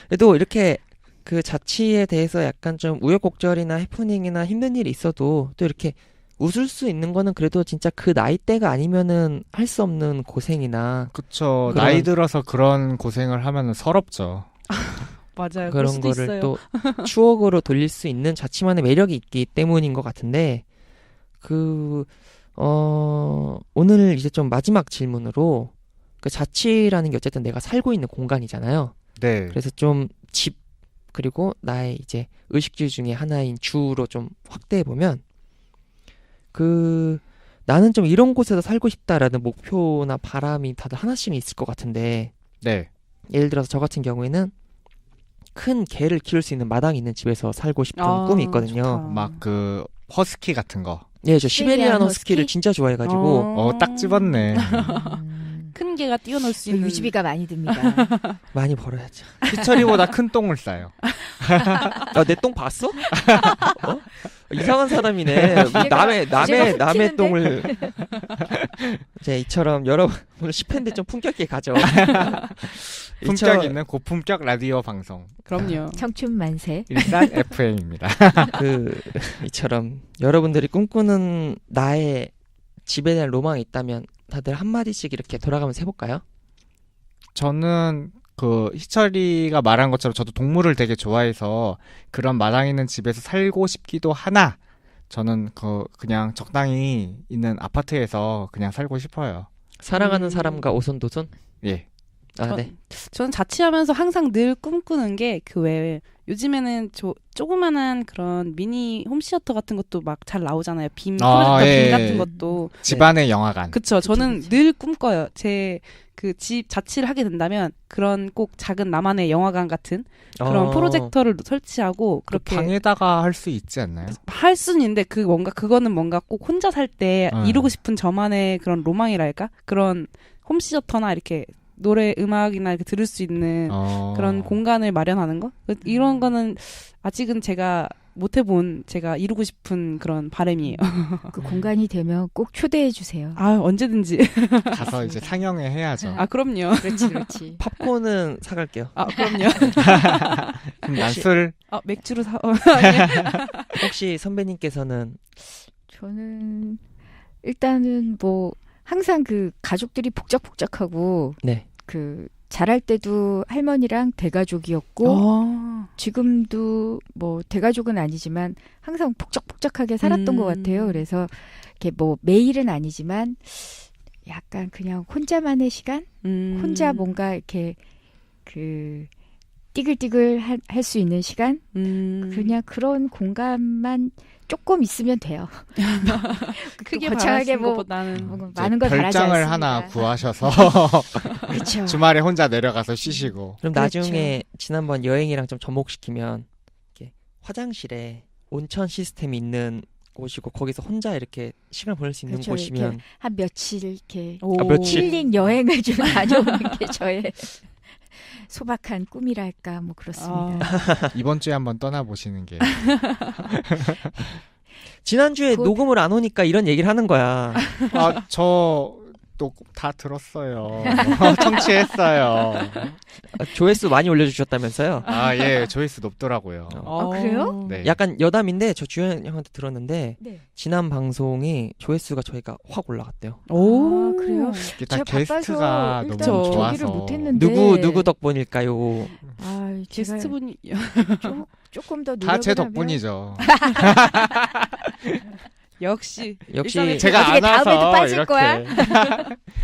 그래도 이렇게 그 자취에 대해서 약간 좀 우여곡절이나 해프닝이나 힘든 일이 있어도 또 이렇게 웃을 수 있는 거는 그래도 진짜 그 나이대가 아니면은 할 수 없는 고생이나 그쵸. 그런- 나이 들어서 그런 고생을 하면은 서럽죠. 맞아요. 그럴 그런 수도 거를 있어요. 또 추억으로 돌릴 수 있는 자취만의 매력이 있기 때문인 것 같은데 오늘 이제 좀 마지막 질문으로 그 자취라는 게 어쨌든 내가 살고 있는 공간이잖아요. 네. 그래서 좀 집 그리고 나의 이제 의식주 중에 하나인 주로 좀 확대해 보면 나는 좀 이런 곳에서 살고 싶다라는 목표나 바람이 다들 하나씩은 있을 것 같은데 네. 예를 들어서 저 같은 경우에는 큰 개를 키울 수 있는 마당이 있는 집에서 살고 싶은 아, 꿈이 있거든요. 좋다. 막 그 허스키 같은 거. 예, 저 시베리안 시베리안 허스키를 허스키? 진짜 좋아해가지고 딱 집었네. 큰 개가 뛰어놀 수 그 있는 유지비가 많이 듭니다. 많이 벌어야죠. 희철이보다 큰 똥을 싸요. 내 똥 봤어? 어? 이상한 사람이네. 남의 훔치는데? 똥을 이제 이처럼 여러분 오늘 10회인데 좀 품격 있게 가죠. 품격 있는 고품격 라디오 방송. 그럼요. 청춘 만세. 일산 FM입니다. 이처럼 여러분들이 꿈꾸는 나의 집에 대한 로망이 있다면 다들 한 마디씩 이렇게 돌아가면서 해볼까요? 저는 그 희철이가 말한 것처럼 저도 동물을 되게 좋아해서 그런 마당 있는 집에서 살고 싶기도 하나 저는 그냥 적당히 있는 아파트에서 그냥 살고 싶어요. 사랑하는 사람과 오손도손? 예. 아, 네. 저는 자취하면서 항상 늘 꿈꾸는 게 그 외에 요즘에는 조그만한 그런 미니 홈시어터 같은 것도 막 잘 나오잖아요. 빔 프로젝터 예. 빔 같은 것도. 집안의 영화관. 그쵸. 저는 그쵸. 늘 꿈꿔요. 제 그 집 자취를 하게 된다면 그런 꼭 작은 나만의 영화관 같은 그런 프로젝터를 설치하고 그 그렇게 방에다가 할 수 있지 않나요? 할 수는 있는데 그거는 뭔가 꼭 혼자 살 때 이루고 싶은 저만의 그런 로망이랄까? 그런 홈시어터나 이렇게 노래 음악이나 이렇게 들을 수 있는 그런 공간을 마련하는 거? 이런 거는 아직은 제가 못 해본 제가 이루고 싶은 그런 바람이에요. 그 공간이 되면 꼭 초대해 주세요. 아, 언제든지. 가서 이제 상영회 해야죠. 아, 그럼요. 그렇지, 그렇지. 팝콘은 사갈게요. 아, 그럼요. 그럼 난 술. 맥주로 혹시 선배님께서는 저는 일단은 뭐 항상 그 가족들이 복작복작하고 네. 그 자랄 때도 할머니랑 대가족이었고 지금도 뭐 대가족은 아니지만 항상 복작복작하게 살았던 것 같아요. 그래서 이렇게 뭐 매일은 아니지만 약간 그냥 혼자만의 시간, 혼자 뭔가 이렇게 그 띠글띠글 할 수 있는 시간, 그냥 그런 공간만 조금 있으면 돼요. 크게 거창하게 바라시는 뭐 것보다는 많은 걸 바라지 않습니다. 별장을 하나 구하셔서 그렇죠. 주말에 혼자 내려가서 쉬시고. 그럼 그렇죠. 나중에 지난번 여행이랑 좀 접목시키면 이렇게 화장실에 온천 시스템이 있는 곳이고 거기서 혼자 이렇게 시간 보낼 수 있는 그렇죠. 곳이면 한 며칠 이렇게 며칠? 힐링 여행을 좀 다녀오는 게 저의 소박한 꿈이랄까 뭐 그렇습니다. 이번 주에 한번 떠나보시는 게. 지난주에 곧- 녹음을 안 오니까 이런 얘기를 하는 거야. 저 또 다 들었어요. 청취했어요. 조회수 많이 올려주셨다면서요? 아, 예, 조회수 높더라고요. 아, 그래요? 네. 약간 여담인데 저 주현 형한테 들었는데 네. 지난 방송이 조회수가 저희가 확 올라갔대요. 오, 그래요? 이게 다 제가 게스트가 바빠서 너무 일단 좋아서. 저기를 못했는데. 누구 덕분일까요? 아, 제가 게스트분이 조금 더 다 제 노력을 하면 덕분이죠. 역시 역시 제가 어떻게 안 와서 다음에도 빠질 이렇게 거야?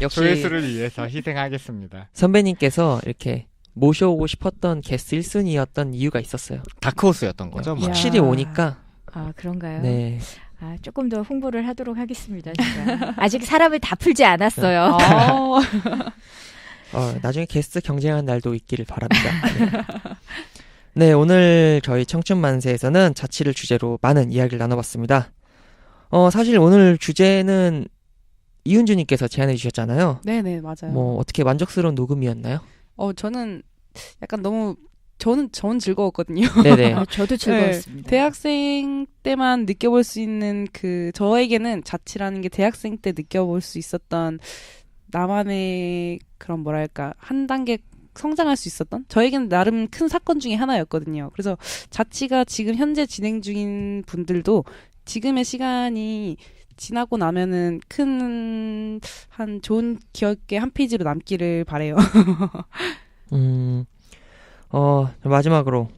역시 조회수를 위해서 희생하겠습니다. 선배님께서 이렇게 모셔오고 싶었던 게스트 1순위였던 이유가 있었어요. 다크호스였던 거죠. 뭐. 야. 확실히 오니까 아, 그런가요? 네. 아, 조금 더 홍보를 하도록 하겠습니다. 제가. 아직 사람을 다 풀지 않았어요. 나중에 게스트 경쟁하는 날도 있기를 바랍니다. 네, 오늘 저희 청춘만세에서는 자취를 주제로 많은 이야기를 나눠봤습니다. 사실 오늘 주제는 이은주님께서 제안해 주셨잖아요. 네네 맞아요. 뭐 어떻게 만족스러운 녹음이었나요? 저는 약간 너무 저는 즐거웠거든요. 네네. 아, 저도 즐거웠습니다. 대학생 때만 느껴볼 수 있는 저에게는 자취라는 게 대학생 때 느껴볼 수 있었던 나만의 그런 뭐랄까 한 단계 성장할 수 있었던 저에게는 나름 큰 사건 중에 하나였거든요. 그래서 자취가 지금 현재 진행 중인 분들도 지금의 시간이 지나고 나면은 한 좋은 기억의 한 페이지로 남기를 바래요. 마지막으로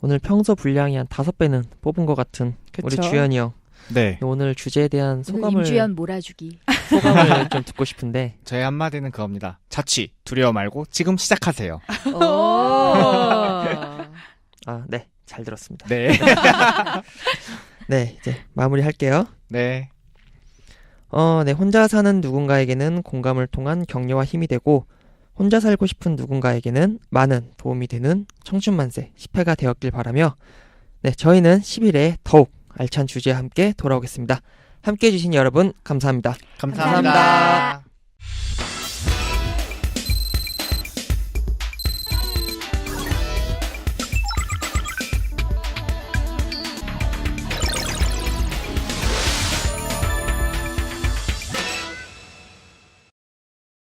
오늘 평소 분량이 한 5배는 뽑은 것 같은 우리 그쵸? 주현이 형. 네. 오늘 주제에 대한 소감을 임주연 몰아주기. 좀 듣고 싶은데. 저의 한마디는 그겁니다. 자취 두려워 말고 지금 시작하세요. 네. 잘 들었습니다. 네. 네, 이제 마무리할게요. 네. 네, 혼자 사는 누군가에게는 공감을 통한 격려와 힘이 되고 혼자 살고 싶은 누군가에게는 많은 도움이 되는 청춘만세 10회가 되었길 바라며 네, 저희는 10일에 더욱 알찬 주제와 함께 돌아오겠습니다. 함께해 주신 여러분 감사합니다. 감사합니다.